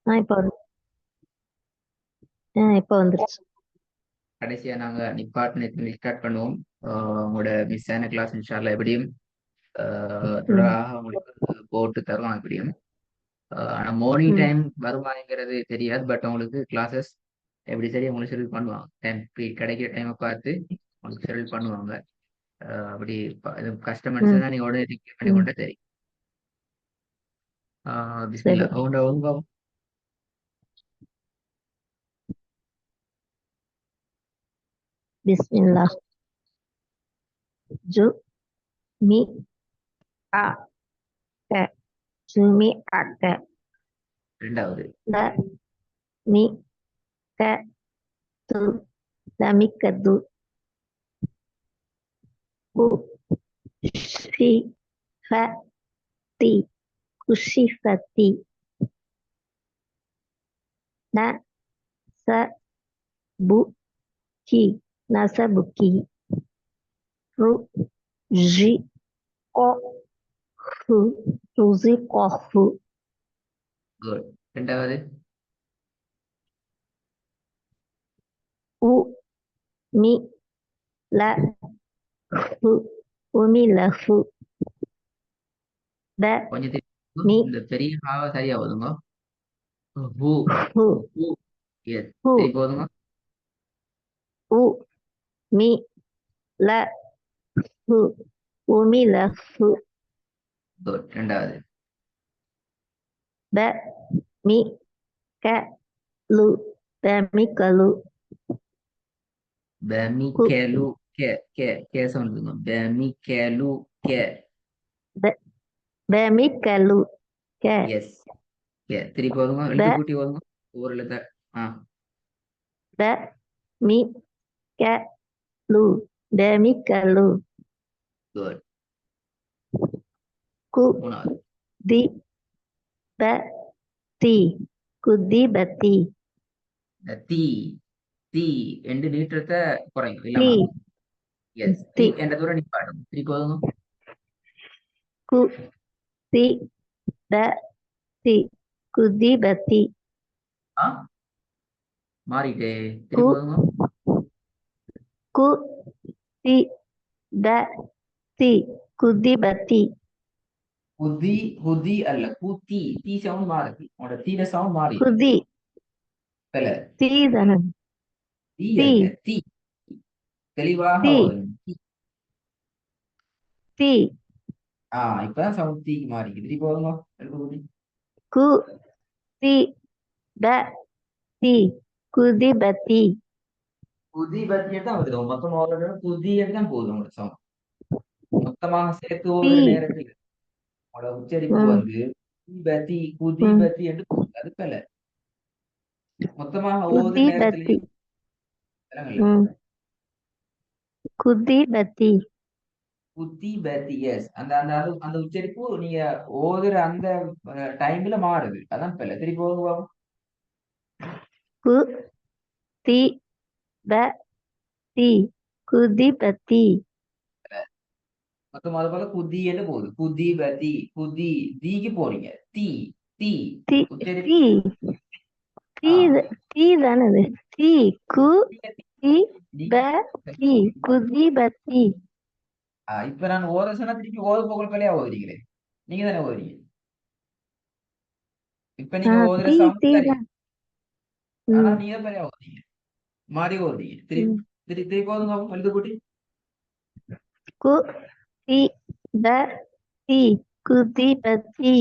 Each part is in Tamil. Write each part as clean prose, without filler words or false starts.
இப்ப இப்ப வந்துருச்சு. கடைசியா நாங்க நிப்பாட்டு ஸ்டார்ட் பண்ணுவோம். உங்களோட மிஸ் ஆன கிளாஸ் இன்ஷால்லா எப்படியும் ம், தொடராக உங்களுக்கு போட்டு தருவோம் எப்படியும். ஆனா மார்னிங் ம், டைம் வருமாங்கிறது தெரியாது. பட் உங்களுக்கு கிளாஸஸ் எப்படி சரி உங்களுக்கு ஷெடியூல் பண்ணுவாங்க. டைம் கிடைக்கிற டைமை பார்த்து உங்களுக்கு ஷெடியூல் பண்ணுவாங்க. அப்படி கஸ்டமர்ஸ் ம், தான் நீங்க உடனே டிக்கெட் பண்ணி ம். கொண்டே தெரியும். பிஸ்மில்லா சரி. உங்க உங்க பிஸ்மில்லா. ஜு மி அ க ஜுமி அக்க ரெண்டாவது ல மி க து லமிக்கது கு ஷி ஃப தி குஷிஃபதி ந ச பு கி நசபுக்கி ரு ஜி கொ ஹு ருசி கொஹு குட். ரெண்டாவது உ மி ல ஹு உமிலஹு ப கொஞ்சம் மி இந்த பெரிய ஹாவா சரியா போதுங்க. ஹூ ஹு ஹூ எஸ் ஹு சரி போதுங்க. உ மி ல ஹு உமிலஹு குட். ரெண்டாவது ப மி க லு பெமிக்கலு பேமி கு கேலு கே சவுண்ட் பேமி கேலு கே பெ- பெமிக்கலு க எஸ் கே திருப்பி போதுங்க. ப எழுத்து கூட்டி போதுங்க. ஒவ்வொரு எழுத்த ஆ ப மி க லு பெமிக்கலு குட். கு மூணாவது தி ப தி குதிபதி இந்த தீ தீ ரெண்டு நீட்டத்தை குறையும் தி இல்லாம. எஸ் தீ தி என்ற தூரம் நிப்பாடும். திருப்பி போதுங்க. கு தி ப தி குதிபதி ஆ மாறிட்டே கு திருப்பி போதுங்க. கு தி ப தி குதிபதி குதி குதி அல்ல கூத்தி தீ சவுண்ட் மாறுது. உங்களோட தீல சவுண்ட் மாறிட்டு குதி இல்ல தி தானே தீ தி அல்ல தீ தெளிவாக தி ஓதுங்க. தீ. தி இப்பதான் சவுண்ட் தீக்கு மாறிக்குது. திருப்பி போதுங்க. எழுத்து கூட்டி கு தி ப தி குதிபதி புதி பத்தி தான் வருது. மொத்தமா ஓடுறது புதி தான் போதும் உங்களோட சவுண்ட். மொத்தமாக சேர்த்து தி ஓதுற நேரத்தில் உங்களோட உச்சரிப்பு ம் வந்து பதி குதி ம் பத்தி என்று போகுது. அது போல மொத்தமாக ஓதுற குதிபதி நேரத்திலையும் விலங்கல்ல ம் குதிபதி புத்தி பத்தி எஸ் அந்த அந்த அந்த உச்சரிப்பு நீங்க ஓதுற அந்த டைம்ல மாறுது. அதான் போல திருப்பி ஓதுவோம். கு தி ப தி குதிபதி மொத்தம் அது போல குதி என்று போகுது. குதி பதி குதி தீக்கு போறீங்க. தீ தீ தி உச்சரிப்பு தி தி ஆ தி தானே இது? தி கு தி நீ ப தி குதிபதி இப்ப நான் ஓத சொன்னா திருப்பி ஓத போகிற பிள்ளையா ஓதுறீங்களே. நீங்க தானே ஓதுறீங்க. இப்ப நீங்க ஓதுற தி சவுண்ட் தி சரி. தான் ஆனா ம் நீங்க பிள்ளையா ஓதுறீங்க. மாறி ஓதுறீங்க. திருப்பி ம் திருப்பி திருப்பி ஓதுங்க எழுது கூட்டி. கு தி ப தி குதிபதி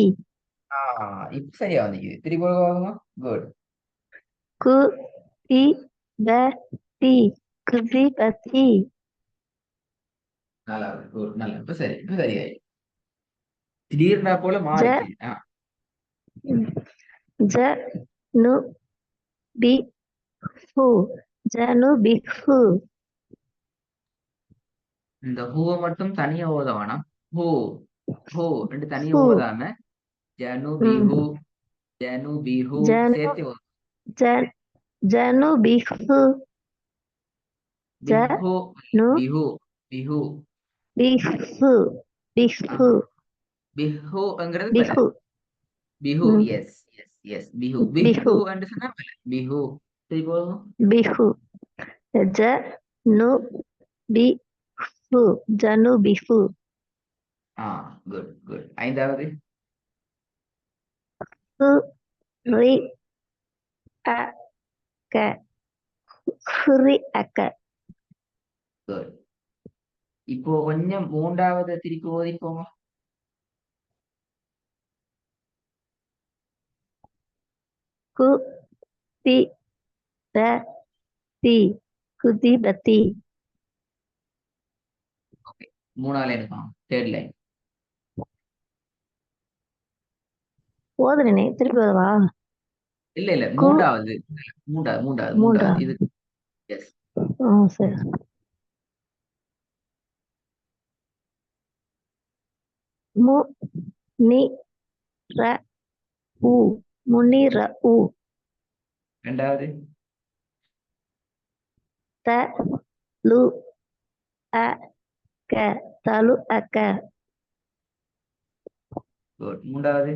இப்ப சரியா வந்தீங்க. திருப்பி ஓதுங்க. குட். கு தி ப தி குதிபதி நல்லா குட். நல்லா இப்ப சரி. இப்ப சரியாயி திடீர்னா போல ஜ மாறிச்சு. ஜ நு பி ஹு ஜனு பிஹு இந்த ஹூவை மட்டும் தனியா ஓத வேணாம். ஹூ ஹூ ரெண்டு தனியா ஹு ஓதாம ஜனு ம் பிஹு ஜனு பிஹு ஜனு சேர்த்து ஓது. ஜ ஜனு பிஹு ஜ பிஹு நு பிஹு பிஹு பிஹு பிஹு பிஹுங்கிறது பல பிஹு பிஹு ம் yes yes yes Bihu Bihu Bihu என்று சொன்னா பிஹு சரி போதும். பிஹு ஜனுபிஹு ஜனுபிஹு ஆ குட் குட். ஐந்தாவது ஹுரிஅக ஹுரிஅக குட். இப்போ கொஞ்சம் மூன்றாவது திருப்பி ஓதிப்போங்க. குதிபதி குதிபதி ஓகே, மூணாவது லைன் இருக்கும், தேர்ட் லைன். ஓதுனே திருப்பி ஓதவா இல்ல இல்ல கு மூன்றாவது மூன்றாவது மூன்றாவது மூன்றா மூன்றாவது இது. எஸ் சரி மு நி ர உ முனிர உ ரெண்டாவது த லு அ க தலு அக்க குட். மூன்றாவது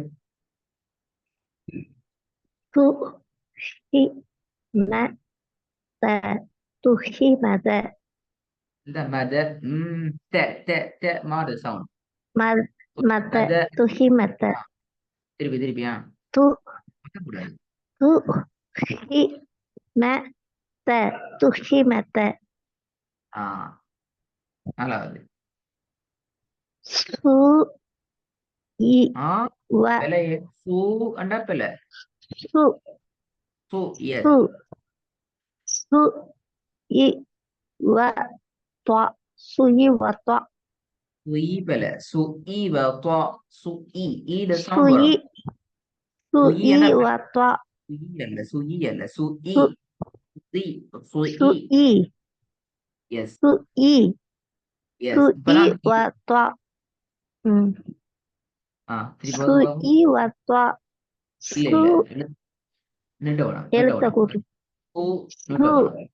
து ஹி ம த துஹி மத இந்த மதர் த த த மாடு சவுண்ட். ம மத மதர். துஹி மத திருப்பி திருப்பியா து கூடாது. து ஹி ம த துஹி மத ஆ நாலாவது சு இ ஆ வ பிழை. சூ அண்டா பிழை. சு சூ எஸ் சு சு இ வ த்வ சுயி வ த்வ சுயி பிழை. சு இ வ துவா. சு இ ஈட சவுண்ட் சுயி வரும். சு சுயி இ அண்டா வ பிழை. த்வ சுயி அல்ல சுயி அல்ல சு இ சு சி சு சு இ. இ எஸ் சு இ சு எஸ் இ இப்பதான் வ த்வ திருப்பி சு வந்து இ வ த்வ இல்ல சு இல்ல நிட்ட வேணாம் நிட்ட எழுத்த வேணாம். கூட்டு சு நிட்ட சு வேணாம்.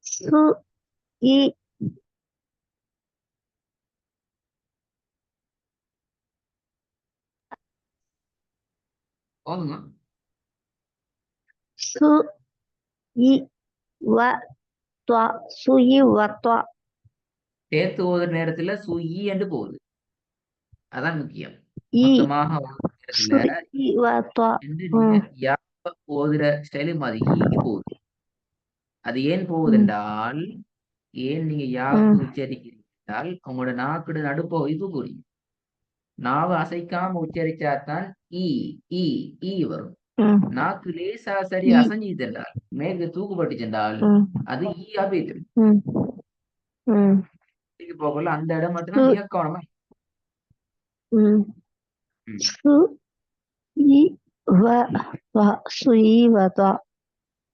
சு இ போதுங்க. சு இ வ த்வ சுயி வ த்வ சேர்த்து ஓதுற நேரத்துல சு இ என்று போகுது. அதான் முக்கியம். இ மொத்தமாக ஓதுற சு நேரத்துல இ வ த்வ நீங்க யா ஓதுற ஸ்டைலும் அது ஈக்கு போகுது. அது ஏன் போகுதுன்றால், ஏன் நீங்க யாக்கு உச்சரிக்கிறீர்கள், உங்களோட நாக்குட நடுப்பகுதி புரியும். நாவை அசைக்காம உச்சரிச்சாதான் ஈ ஈ ஈ வரும். நாக்கு லேசா சரி அசைஞ்சு சென்றால், மேற்கு தூக்குப்பட்டு சென்றால் அது ஈயா போயிடும். போகல அந்த இடம் மட்டும்தான் மிக கவனமா. சு இ வ த்வ சுயி வ த்வ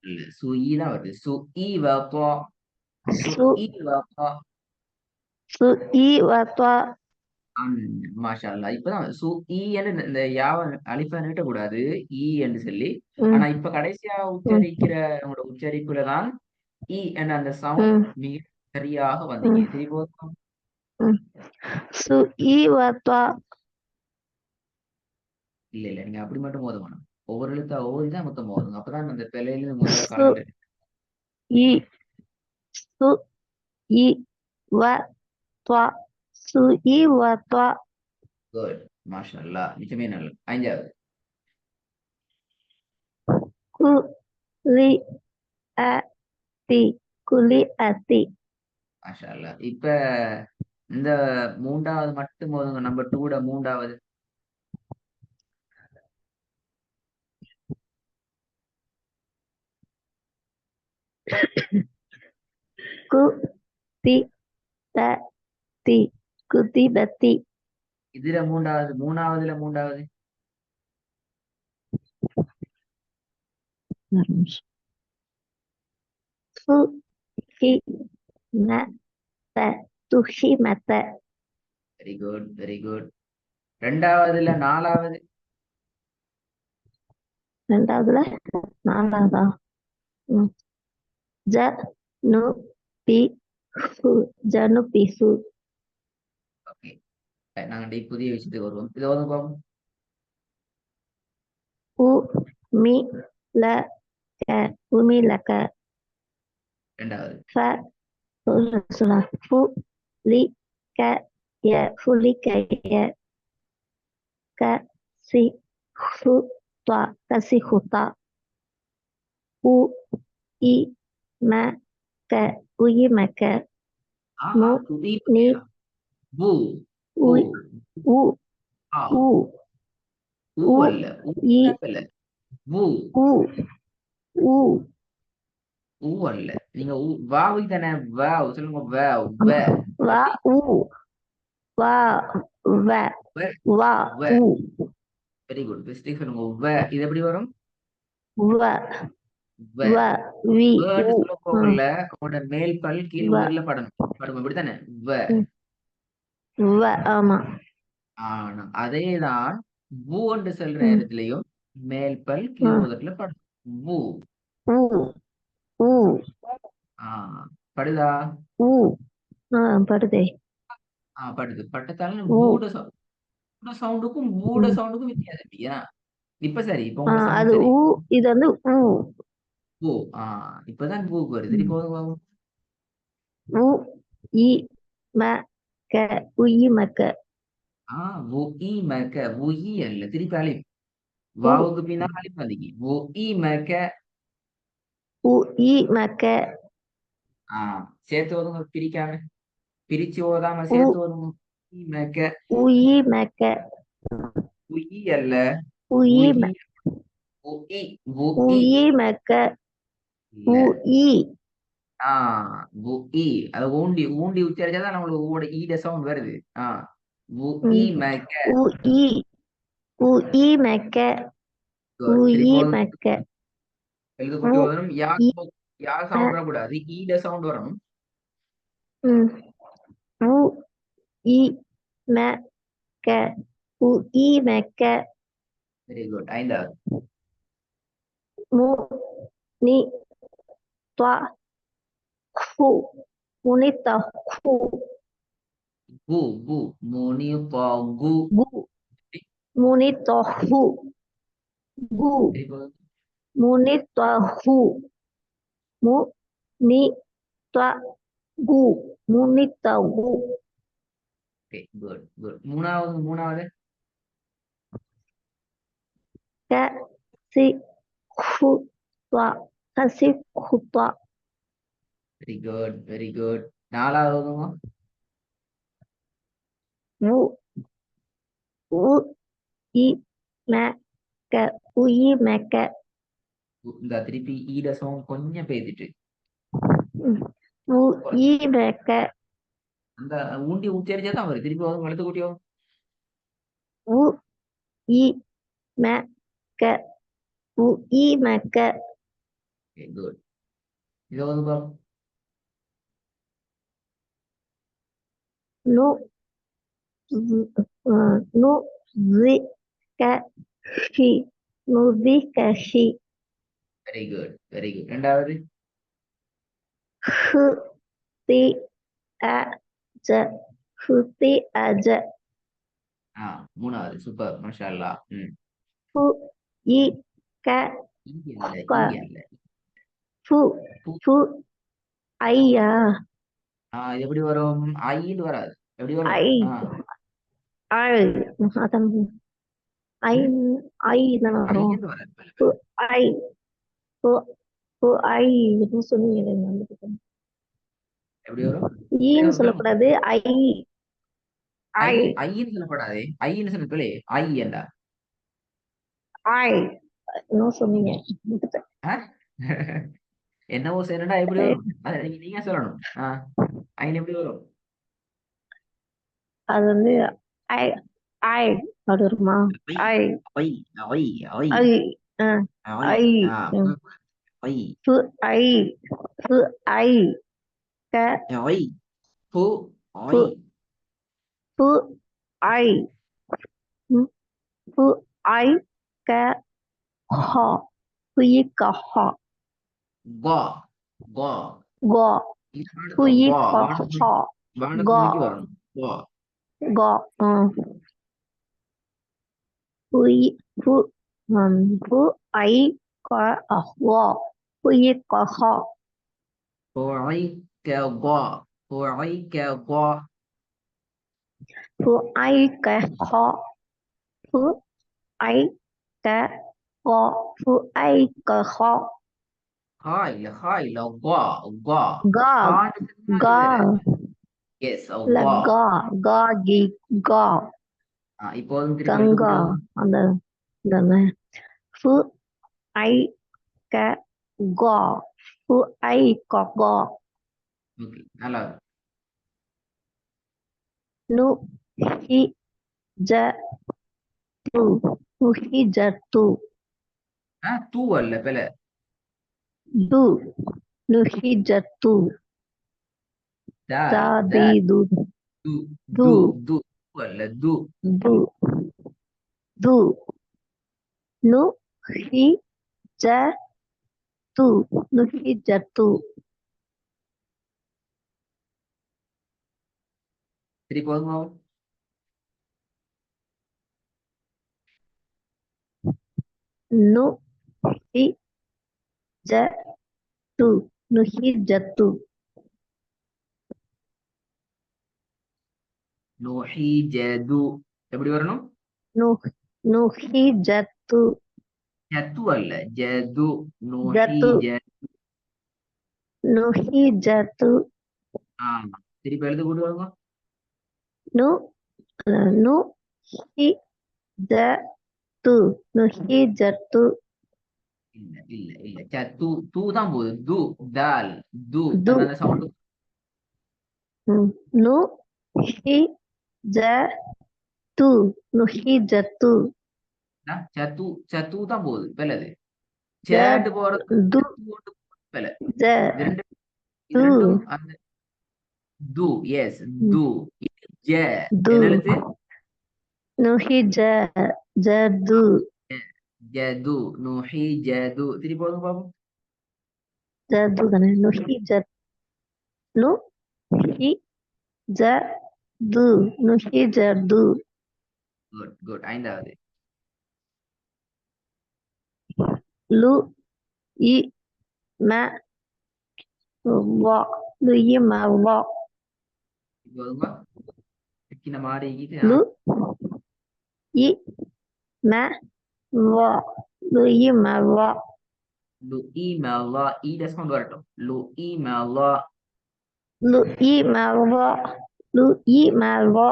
இல்ல சு ஈ தான் வருது. சு ஈ வ துவா. சு சு ஈ வ துவா. சு இ வ த்வ மாஷா அல்லாஹ். இப்பதான் சு ஈ என்று இந்த யாவ அலிஃபா நீட்டக்கூடாது ஈ என்று சொல்லி. ஆனா இப்ப கடைசியா உச்சரிக்கிற உங்களோட உச்சரிப்புல தான் ஈ என்ற அந்த சவுண்ட் மிக சரியாக வந்தீங்க. திருப்பி சு இ வ த்வ இல்ல இல்ல நீங்க அப்படி மட்டும் மோத வேணும். ஒவ்வொரு எழுத்தா ஓதிதான் மொத்தம் மோதுங்க. அப்பதான் அந்த பிழையில முதல்ல சு கலண்டு. இ சு இ வ த்வ சு இ வ த்வ குட் மாஷா அல்லாஹ். நிச்சயமே நல்லது. ஐந்தாவது கு லி அ தி குலி அதி மாஷா அல்லாஹ். இப்ப இந்த மூன்றாவது மட்டும் போதுங்க. நம்பர் 2 மூன்றாவது கு தி த தி குதிபதி இதுல மூணாவதுல மூன்றாவது சு ஹி ம த துஹி மத வெரி குட் வெரி குட். ரெண்டாவதுல நாலாவது ரெண்டாவதுல நாலாவதா ஜ நு பி ஹு ஜனு பிஹு ஓகே. நாங்க புதிய விஷயத்துக்கு வருவோம். இது வந்து பார்ப்போம். உ மி ல க உமிலக ரெண்டாவது ஃப சொல்ல ஃபு லி க ய ஃபுலிகய க சி ஹு த்வா கசிஹுதா உ இ ம க உயிமக மு துதி நி பூ உ பூ உ ஆ உ ஊ உ அல்ல ஊ இ அல்ல பூ உ உ ஊ அல்ல நீங்க வாவுக்கு தானே வாவ் சொல்லுங்க வாவ் வ வா உ வா வ வா வ உ வெரி குட் மிஸ்டேக் சொல்லுங்க வ இது எப்படி வரும் வ வ வ வி வேர்டு உ சொல்ல போகல உங்களோட மேல் பல் கீழ் வ உதடுல படணும் படும் இப்படித்தானே வ வ ஆமா ஆனா அதேதான் பூ என்று சொல்ற ம், நேரத்திலையும் மேல் பல் கீழ் ம். உதட்டுல படும் பூ ஊ ஊ ஆ படுதா ஊ படுதே படுது பட்டத்தால ஊ பூட சவுண்டுக்கும் பூட ம். சவுண்டுக்கும் வித்தியாசம் இல்லையா இப்ப சரி இப்ப உங்களோட அது சவுண்ட் சரி ஊ இது வந்து ஊ பூ இப்பதான் பூக்கு வருது ம். திருப்பி ஊ இ ம க உயி மக்க உஇ மக உஇ அல்ல திருப்பி அலிப் ஊ வாவுக்கு பின்னால் அலிப் வந்தீங்க உஇ மக உ இ மக்க சேர்த்து ஓதுங்க பிரிக்காம பிரிச்சு ஓதாம ஊ சேர்த்து ஓதுங்க உஇ மக உயி மக்க உஇ அல்ல உயி உஇ உஇ உஇ உயி மக்க இல்ல உயி உஇ அதை ஊண்டி ஊண்டி உச்சரிச்சாதான் நம்மளுக்கு ஊட ஈட சவுண்ட் வருது உஇ ம். மக உயி உயி மக்க திருப்பி உயி ஓதுங்க மக்க எழுது உ கூட்டி ஓதணும் இ யார் ம சவுண்ட் வரக்கூடாது ஈட சவுண்ட் வரணும் ம். உ இ ம க உயி மக்க வெரி குட் ஐந்தாவது மு நி த்வா ஹு முனித்த ஹு கு கு முனி கு கு முனித்த ஹு கு முனித்த ஹு மு நி த்வா கு முனித்த கு ஓகே குட் குட் மூணாவது க சி ஹு த்வா கசி ஹுத்வா வெரி குட் நாலாவது உ உ இ ம க உயி மக்க இந்த திருப்பி ஈட சவுண்ட் கொஞ்சம் பேசிட்டு உ இ மக்க அந்த ஊண்டி உச்சரிச்சா தான் வரும் திருப்பி வளர்த்து கூட்டியோ உ இ ம க உயி மக்க குட் இதை வந்து பாப்போம் நு நு zi க ஷி நுதி கஷி வெரி குட் ரெண்டாவது ஹு தி அ ஜ ஹுதி அஜ மூணாவது சூப்பர் மாஷா அல்லாஹ் ஃபு இ க இங்க இல்ல க இங்க இல்ல ஃபு ஃபு ஐயா இது எப்படி வரும் ஐன்னு வராது எப்படி வரும் ஐ ஐ அதான் ஐ ஐ தானே வரும் ஐன்னு வராது ஃபு ஐ ஃபு ஃபு ஐ என்ன சொன்னீங்க வந்துட்டு எப்படி வரும் ஈன்னு சொல்லுங்க சொல்லக்கூடாது ஐ ஐ ஐன்னு சொல்லப்படாதே ஐன்னு சொல்லி ஐ ஏண்டா ஐ என்ன சொன்னீங்க ஆ? என்னவோ செய்யணும்டா எப்படி வரும் அதை நீங்க சொல்லணும் ஐன்னு எப்படி வரும் அது வந்து ஐ ஐ அப்படி வருமா ஐ ஐ ஐ ஐ ஐ ஐ ஐ ஐ ஃபு ஐ ஃபு ஐ க ஐ பு ஃபு ஐ ஃபு ஐ ஃபு ஐ க ஹ ஃபுயி க ஹ கா கா கோ ஃபுயி க ஹ வானத்தை கோ நோக்கி வரணும் கா கோ ஃபுயி ஃபு பு ஐ க வா புயி கஹா فعيك ضا فعيك ضا பு ஐ க ஹா பு ஐ க கா பு ஐ க ஹா ஹாய் இல்ல ضا ضا கா ஹான்னு சொன்னா அது கா வேற எஸ் இல்ல ضا கா கா கி கா இப்போதும் திருப்பி எழுதி கங்கா கூட்டுவோம் அந்த இந்த பு ஐ க கா பு ஐ க கா ஓகே நல்லா நு ஹி ஜ து நு ஹி ஜ து தூ அல்ல பெல து நு ஹி ஜ து தா தால் தி தால் து து து து து அல்ல து து து நு ஹி ஜ து நு ஹி ஜ து திருப்பி போதுமா நு ஹி ஜ து நு ஹி ஜ து நுஹீஜது எப்படி வரணும் நு நு ஹி ஜ து ஜத்து அல்ல ஜது ஜ து நுஹீஜ நு ஹி ஜ து ஆமா திருப்பி எழுதி கூட்டு வருங்க நு நு ஹி ஜ து நு ஹி ஜ து இல்ல தூ தூ தான் போகுது து தால் து து அந்த சவுண்ட் நு ஹி ஜ து நு ஹி ஜ து சத்து சத்து தான் போகுது பெலது ஜ சேண்டு போறது து சத்து போட்டு பெல ஜ இது ரெண்டும் இது து ரெண்டும் அந்த து எஸ் து இது ஜ து என்ன எழுத்து நு ஹி ஜ ஜ து ஜது நுஹி ஜது திருப்பி போதுங்க பாப்போம் ஜ து தானே நு ஹி ஜ நு ஹி ஜ து நு ஹி ஜ து குட் குட் ஐந்தாவது லு இ ம வா லு இ ம வா போதுங்க சின்ன மாறிக்கிட்டு லு இ ம வா லு இ ம வா லு இ மேலா ஈட சவுண்ட் வரட்டும் லு இ மேலா லு இ ம வா லு இ ம வா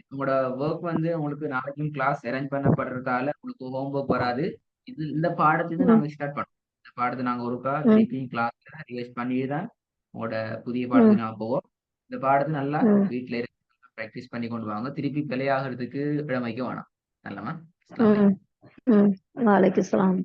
உங்களோட ஒர்க் வந்து உங்களுக்கு நாளைக்கும் கிளாஸ் அரேஞ்ச் பண்ணப்படுறதால உங்களுக்கு ஹோம்ஒர்க் வராது இது இந்த பாடத்துல ம் நாங்க ஸ்டார்ட் பண்ணோம் இந்த பாடத்தை நாங்க ஒருக்கா ம் திருப்பி கிளாஸ்ல ரிவைஸ் பண்ணி தான் உங்களோட புதிய ம் பாடத்துக்கு நான் போவோம் இந்த பாடத்தை நல்லா ம் வீட்டில இருந்து ப்ராக்டிஸ் பண்ணி கொண்டு வாங்க திருப்பி பிழையாகிறதுக்கு இடம் வைக்க வேணாம் நல்லமா அஸ்ஸலாமு ம் அலைக்கும் ம் வலைக்கும் சலாம்